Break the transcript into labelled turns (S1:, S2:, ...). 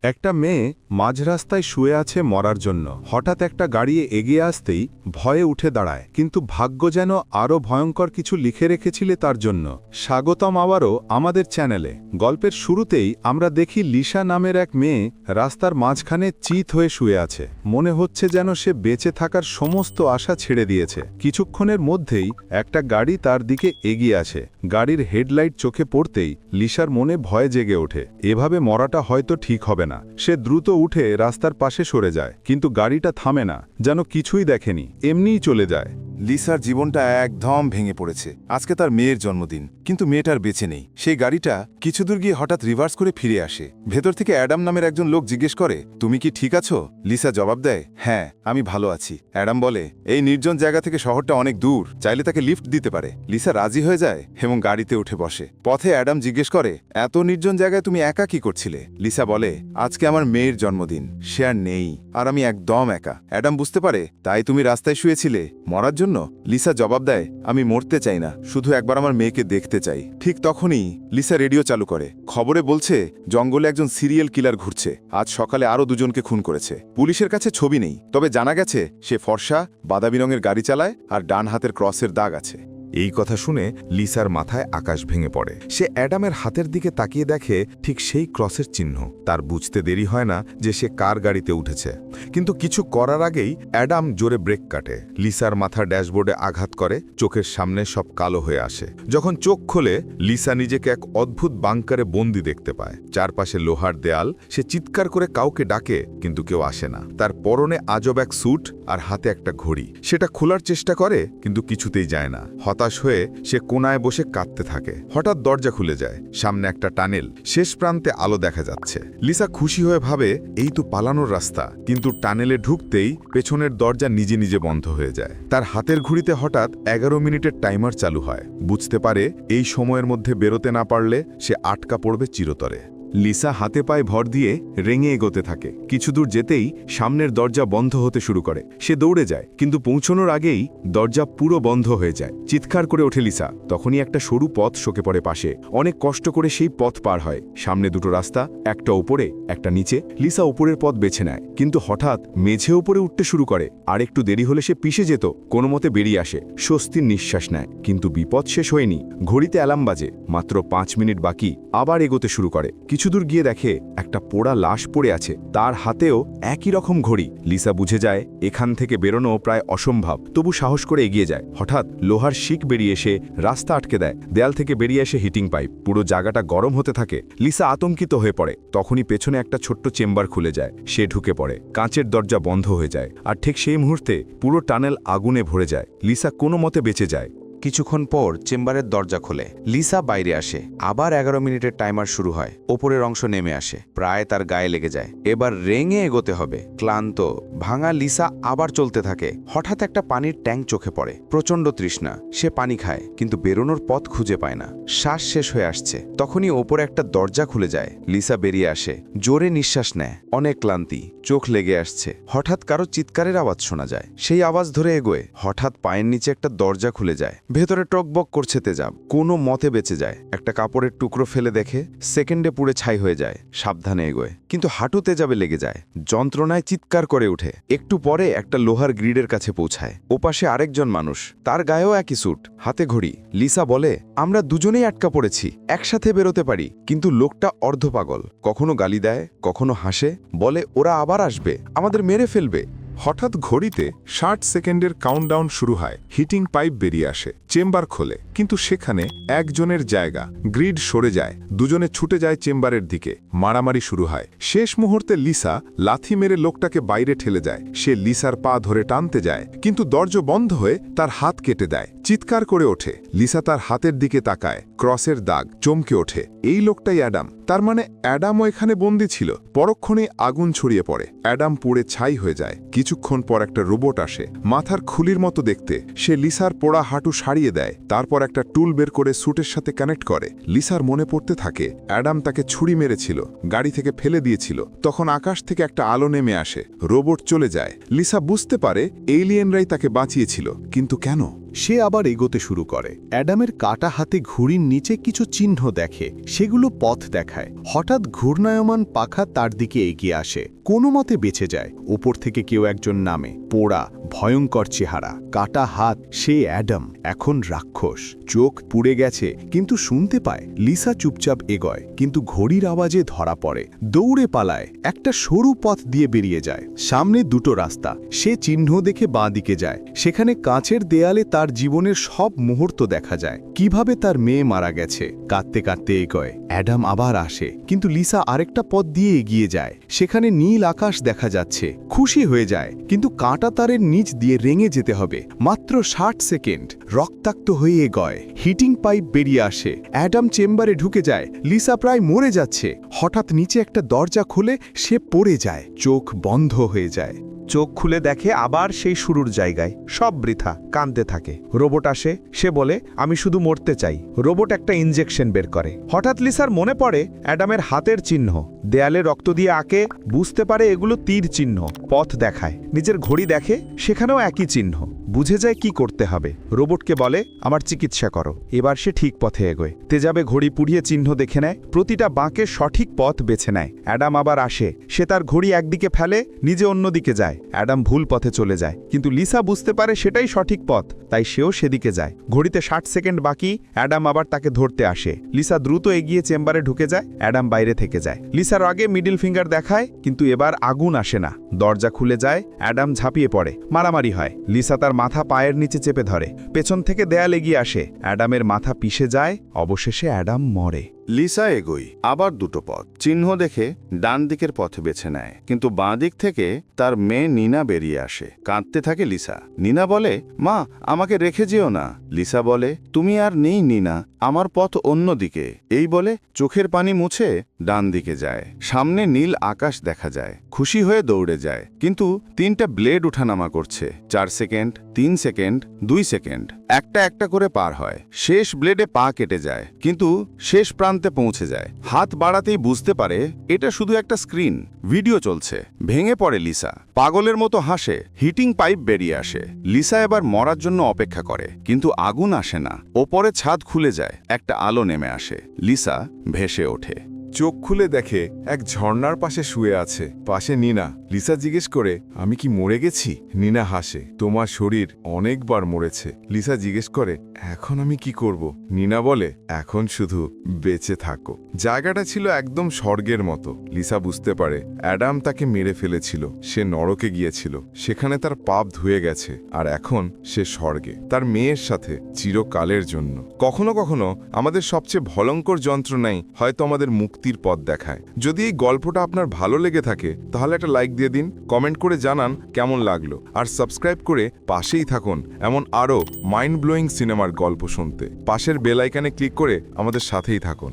S1: একটা মেয়ে মাঝ রাস্তায় শুয়ে আছে মরার জন্য। হঠাৎ একটা গাড়ি এগিয়ে আসতেই ভয়ে উঠে দাঁড়ায়, কিন্তু ভাগ্য যেন আরও ভয়ঙ্কর কিছু লিখে রেখেছিলে তার জন্য। স্বাগতম আবারও আমাদের চ্যানেলে। গল্পের শুরুতেই আমরা দেখি লিসা নামের এক মেয়ে রাস্তার মাঝখানে চিত হয়ে শুয়ে আছে। মনে হচ্ছে যেন সে বেঁচে থাকার সমস্ত আশা ছেড়ে দিয়েছে। কিছুক্ষণের মধ্যেই একটা গাড়ি তার দিকে এগিয়ে আসে। গাড়ির হেডলাইট চোখে পড়তেই লিসার মনে ভয় জেগে ওঠে। এভাবে মরাটা হয়তো ঠিক হবে না। সে দ্রুত উঠে রাস্তার পাশে সরে যায়, কিন্তু গাড়িটা থামে না, যেন কিছুই দেখেনি, এমনিই চলে যায়।
S2: লিসার জীবনটা একদম ভেঙে পড়েছে। আজকে তার মেয়ের জন্মদিন, কিন্তু মেয়েটার বেঁচে নেই। সেই গাড়িটা কিছু দূর গিয়ে হঠাৎ রিভার্স করে ফিরে আসে। ভেতর থেকে অ্যাডাম নামের একজন লোক জিজ্ঞেস করে, তুমি কি ঠিক আছো? লিসা জবাব দেয়, হ্যাঁ, আমি ভালো আছি। অ্যাডাম বলে, এই নির্জন জায়গা থেকে শহরটা অনেক দূর, চাইলে তাকে লিফট দিতে পারে। লিসা রাজি হয়ে যায় এবং গাড়িতে উঠে বসে। পথে অ্যাডাম জিজ্ঞেস করে, এত নির্জন জায়গায় তুমি একা কি করছিলে? লিসা বলে, আজকে আমার মেয়ের জন্মদিন, সে আর নেই, আর আমি একদম একা। অ্যাডাম বুঝতে পারে, তাই তুমি রাস্তায় শুয়েছিলে মরার জন্য? লিসা জবাব দেয়, আমি মরতে চাই না, শুধু একবার আমার মেয়েকে দেখতে চাই। ঠিক তখনই লিসা রেডিও চালু করে। খবরে বলছে জঙ্গলে একজন সিরিয়াল কিলার ঘুরছে। আজ সকালে আরও দুজনকে খুন করেছে। পুলিশের কাছে ছবি নেই, তবে জানা গেছে সে ফর্সা, বাদামি রঙের গাড়ি চালায় আর ডান হাতের ক্রসের দাগ আছে।
S3: এই কথা শুনে লিসার মাথায় আকাশ ভেঙে পড়ে। সে অ্যাডামের হাতের দিকে তাকিয়ে দেখে ঠিক সেই ক্রসের চিহ্ন। তার বুঝতে দেরি হয় না যে সে কার গাড়িতে উঠেছে, কিন্তু কিছু করার আগেই অ্যাডাম জোরে ব্রেক কাটে। লিসার মাথা ড্যাশবোর্ডে আঘাত করে, চোখের সামনে সব কালো হয়ে আসে। যখন চোখ খোলে, লিসা নিজেকে এক অদ্ভুত বাংকারে বন্দি দেখতে পায়। চারপাশে লোহার দেয়াল। সে চিৎকার করে কাউকে ডাকে, কিন্তু কেউ আসে না। তার পরনে আজব এক স্যুট আর হাতে একটা ঘড়ি। সেটা খোলার চেষ্টা করে, কিন্তু কিছুতেই যায় না। হতাশ হয়ে সে কোনায় বসে কাঁদতে থাকে। হঠাৎ দরজা খুলে যায়। সামনে একটা টানেল, শেষ প্রান্তে আলো দেখা যাচ্ছে। লিসা খুশি হয়ে ভাবে, এই তো পালানোর রাস্তা। কিন্তু টানেলে ঢুকতেই পেছনের দরজা নিজে নিজে বন্ধ হয়ে যায়। তার হাতের ঘড়িতে হঠাৎ 11 মিনিটের টাইমার চালু হয়। বুঝতে পারে এই সময়ের মধ্যে বেরোতে না পারলে সে আটকা পড়বে চিরতরে।
S1: লিসা হাতে পায়ে ভর দিয়ে রেঙে এগোতে থাকে। কিছু দূর যেতেই সামনের দরজা বন্ধ হতে শুরু করে। সে দৌড়ে যায়, কিন্তু পৌঁছানোর আগেই দরজা পুরো বন্ধ হয়ে যায়। চিৎকার করে ওঠে লিসা। তখনই একটা সরু পথ সকে পড়ে পাশে। অনেক কষ্ট করে সেই পথ পার হয়। সামনে দুটো রাস্তা, একটা উপরে একটা নিচে। লিসা উপরের পথ বেছে নেয়, কিন্তু হঠাৎ মেঝে উপরে উঠতে শুরু করে। আর একটু দেরি হলে সে পিষে যেত। কোনো মতে বেরিয়ে আসে, স্বস্তির নিঃশ্বাস নেয়। কিন্তু বিপদ শেষ হয়নি। ঘড়িতে অ্যালার্ম বাজে, মাত্র 5 মিনিট বাকি। আবার এগোতে শুরু করে। কিছুদূর গিয়ে দেখে একটা পোড়া লাশ পড়ে আছে। তার হাতেও একই রকম ঘড়ি। লিসা বুঝে যায় এখান থেকে বেরোনো প্রায় অসম্ভব, তবু সাহস করে এগিয়ে যায়। হঠাৎ লোহার শিক বেরিয়ে এসে রাস্তা আটকে দেয়। দেয়াল থেকে বেরিয়ে এসে হিটিং পাইপ। পুরো জায়গাটা গরম হতে থাকে। লিসা আতঙ্কিত হয়ে পড়ে। তখনই পেছনে একটা ছোট্ট চেম্বার খুলে যায়। সে ঢুকে পড়ে। কাঁচের দরজা বন্ধ হয়ে যায়। আর ঠিক সেই মুহূর্তে পুরো টানেল আগুনে ভরে যায়। লিসা কোনো মতে বেঁচে যায়।
S4: কিছুক্ষণ পর চেম্বারের দরজা খোলে। লিসা বাইরে আসে। আবার 11 মিনিটের টাইমার শুরু হয়। ওপরের অংশ নেমে আসে, প্রায় তার গায়ে লেগে যায়। এবার রেঙে এগোতে হবে। ক্লান্ত, ভাঙা লিসা আবার চলতে থাকে। হঠাৎ একটা পানির ট্যাঙ্ক চোখে পড়ে। প্রচণ্ড তৃষ্ণা। সে পানি খায়, কিন্তু বেরোনোর পথ খুঁজে পায় না। শ্বাস শেষ হয়ে আসছে। তখনই ওপরে একটা দরজা খুলে যায়। লিসা বেরিয়ে আসে, জোরে নিঃশ্বাস নেয়। অনেক ক্লান্তি, চোখ লেগে আসছে। হঠাৎ কারো চিৎকারের আওয়াজ শোনা যায়। সেই আওয়াজ ধরে এগোয়। হঠাৎ পায়ের নিচে একটা দরজা খুলে যায়। ভেতরে টকবক করছে তেজাব। কোনো মতে বেঁচে যায়। একটা কাপড়ের টুকরো ফেলে দেখে, সেকেন্ডে পুড়ে ছাই হয়ে যায়। সাবধানে এগোয়, কিন্তু হাঁটু তেজাবে লেগে যায়। যন্ত্রণায় চিৎকার করে ওঠে। একটু পরে একটা লোহার গ্রিডের কাছে পৌঁছায়। ওপাশে আরেকজন মানুষ, তার গায়েও একই স্যুট, হাতে ঘড়ি। লিসা বলে, আমরা দুজনেই আটকা পড়েছি, একসাথে বেরোতে পারি। কিন্তু লোকটা অর্ধপাগল। কখনো গালি দেয়, কখনো হাসে, বলে ওরা আবার আসবে, আমাদের মেরে ফেলবে।
S3: হঠাৎ ঘড়িতে 60 সেকেন্ডের কাউন্টডাউন শুরু হয়। হিটিং পাইপ বেরিয়ে আসে। চেম্বার খোলে, কিন্তু সেখানে একজনের জায়গা। গ্রিড সরে যায়। দুজনে ছুটে যায় চেম্বারের দিকে। মারামারি শুরু হয়। শেষ মুহূর্তে লিসা লাথি মেরে লোকটাকে বাইরে ঠেলে যায়। সে লিসার পা ধরে টানতে যায়, কিন্তু দরজা বন্ধ হয়ে তার হাত কেটে দেয়। চিৎকার করে ওঠে। লিসা তার হাতের দিকে তাকায়। ক্রসের দাগ। চমকে ওঠে, এই লোকটাই অ্যাডাম। তার মানে অ্যাডামও এখানে বন্দী ছিল। পরক্ষণে আগুন ছড়িয়ে পড়ে। অ্যাডাম পুড়ে ছাই হয়ে যায়। কিছুক্ষণ পর একটা রোবট আসে, মাথার খুলির মতো দেখতে। সে লিসার পোড়া হাঁটু সারিয়ে দেয়। তারপর একটা টুল বের করে স্যুটের সাথে কানেক্ট করে। লিসার মনে পড়তে থাকে অ্যাডাম তাকে ছুরি মেরেছিল, গাড়ি থেকে ফেলে দিয়েছিল। তখন আকাশ থেকে একটা আলো নেমে আসে। রোবট চলে যায়। লিসা বুঝতে পারে এলিয়েনরাই তাকে বাঁচিয়েছিল, কিন্তু কেন? সে আবার এগোতে শুরু করে। অ্যাডামের কাটা হাতে ঘুড়ির নিচে কিছু চিহ্ন দেখে, সেগুলো পথ দেখায়। হঠাৎ ঘূর্ণায়মান পাখা তার দিকে এগিয়ে আসে, কোনো মতে বেঁচে যায়। ওপর থেকে কেউ একজন নামে, পোড়া ভয়ঙ্কর চেহারা, কাটা হাত। সে অ্যাডাম, এখন রাক্ষস। চোখ পুড়ে গেছে কিন্তু শুনতে পায়। লিসা চুপচাপ এগোয়, কিন্তু ঘড়ির আওয়াজে ধরা পড়ে। দৌড়ে পালায়, একটা সরু পথ দিয়ে বেরিয়ে যায়। সামনে দুটো রাস্তা। সে চিহ্ন দেখে বাঁ দিকে যায়। সেখানে কাঁচের দেয়ালে তার জীবনের সব মুহূর্ত দেখা যায়, কিভাবে তার মেয়ে মারা গেছে। কাঁদতে কাঁদতে এগোয়। অ্যাডাম আবার আসে, কিন্তু লিসা আরেকটা পথ দিয়ে এগিয়ে যায়। সেখানে নীল আকাশ দেখা যাচ্ছে। খুশি হয়ে যায়, কিন্তু কাঁটা তারের নিচ দিয়ে রেঙে যেতে হবে। মাত্র 60 সেকেন্ড। রক্তাক্ত হয়ে এগোয়। হিটিং পাইপ বেরিয়ে আসে। অ্যাডাম চেম্বারে ঢুকে যায়। লিসা প্রায় মরে যাচ্ছে। হঠাৎ নিচে একটা দরজা খুলে সে পড়ে যায়। চোখ বন্ধ হয়ে যায়।
S5: চোখ খুলে দেখে আবার সেই শুরুর জায়গায়। সব বৃথা, কাঁদতে থাকে। রোবট আসে, সে বলে আমি শুধু মরতে চাই। রোবট একটা ইনজেকশন বের করে। হঠাৎ লিসার মনে পড়ে অ্যাডামের হাতের চিহ্ন। দেয়ালে রক্ত দিয়ে আঁকে, বুঝতে পারে এগুলো তীর চিহ্ন। পথ দেখায়। নিজের ঘড়ি দেখে, সেখানেও একই চিহ্ন। বুঝে যায় কি করতে হবে। রোবটকে বলে আমার চিকিৎসা করো। এবার সে ঠিক পথে এগোয়। তেজাবে ঘড়ি পুড়িয়ে চিহ্ন দেখে নেয়, প্রতিটা বাঁকে সঠিক পথ বেছে নেয়। অ্যাডাম আবার আসে। সে তার ঘড়ি একদিকে ফেলে, নিজে অন্যদিকে যায়। অ্যাডাম ভুল পথে চলে যায়, কিন্তু লিসা বুঝতে পারে সেটাই সঠিক পথ, তাই সেও সেদিকে যায়। ঘড়িতে 60 সেকেন্ড বাকি। অ্যাডাম আবার তাকে ধরতে আসে। লিসা দ্রুত এগিয়ে চেম্বারে ঢুকে যায়। অ্যাডাম বাইরে থেকে যায়। লিসার আগে মিডল ফিঙ্গার দেখায়, কিন্তু এবার আগুন আসে না। দরজা খুলে যায়। অ্যাডাম ঝাঁপিয়ে পড়ে। মারামারি হয়। লিসা তার মাথা পায়ের নিচে চেপে ধরে। পেছন থেকে দেয়াল এগিয়ে আসে। অ্যাডামের মাথা পিষে যায়। অবশেষে অ্যাডাম মরে।
S2: লিসা এগোই আবার দুটো পথ। চিহ্ন দেখে ডান দিকের পথ বেছে নেয়, কিন্তু বাঁ দিক থেকে তার মেয়ে নিনা বেরিয়ে আসে। কাঁদতে থাকে লিসা। নিনা বলে মা, আমাকে রেখে যেও না। লিসা বলে তুমি আর নেই নিনা, আমার পথ অন্যদিকে। এই বলে চোখের পানি মুছে ডান দিকে যায়। সামনে নীল আকাশ দেখা যায়। খুশি হয়ে দৌড়ে যায়, কিন্তু 3টা ব্লেড উঠানামা করছে। 4 সেকেন্ড, 3 সেকেন্ড, 2 সেকেন্ড। একটা একটা করে পার হয়। শেষ ব্লেডে পা কেটে যায়, কিন্তু শেষ প্রান্তে পৌঁছে যায়। হাত বাড়াতেই বুঝতে পারে এটা শুধু একটা স্ক্রিন, ভিডিও চলছে। ভেঙে পড়ে লিসা, পাগলের মতো হাসে। হিটিং পাইপ বেরিয়ে আসে। লিসা এবার মরার জন্য অপেক্ষা করে, কিন্তু আগুন আসে না। ওপরে ছাদ খুলে যায়, একটা আলো নেমে আসে। লিসা ভেসে ওঠে।
S1: চোখ খুলে দেখে এক ঝর্ণার পাশে শুয়ে আছে। পাশে নিনা। লিসা জিজ্ঞেস করে আমি কি মরে গেছি? নিনা হাসে, তোমার শরীর অনেকবার মরেছে। লিসা জিজ্ঞেস করে এখন আমি কি করব? নিনা বলে এখন শুধু বেঁচে থাকো। জায়গাটা ছিল একদম স্বর্গের মতো। লিসা বুঝতে পারে অ্যাডাম তাকে মেরে ফেলেছিল। সে নরকে গিয়েছিল, সেখানে তার পাপ ধুয়ে গেছে, আর এখন সে স্বর্গে তার মেয়ের সাথে চিরকালের জন্য। কখনো কখনো আমাদের সবচেয়ে ভয়ঙ্কর যন্ত্রণাই হয়তো আমাদের মুক্তির পথ দেখায়। যদি এই গল্পটা আপনার ভালো লেগে থাকে তাহলে একটা লাইক দিয়ে দিন, কমেন্ট করে জানান কেমন লাগলো, আর সাবস্ক্রাইব করে পাশেই থাকুন এমন আরও মাইন্ড ব্লোয়িং সিনেমার গল্প শুনতে। পাশের বেল আইকনে ক্লিক করে আমাদের সাথেই থাকুন।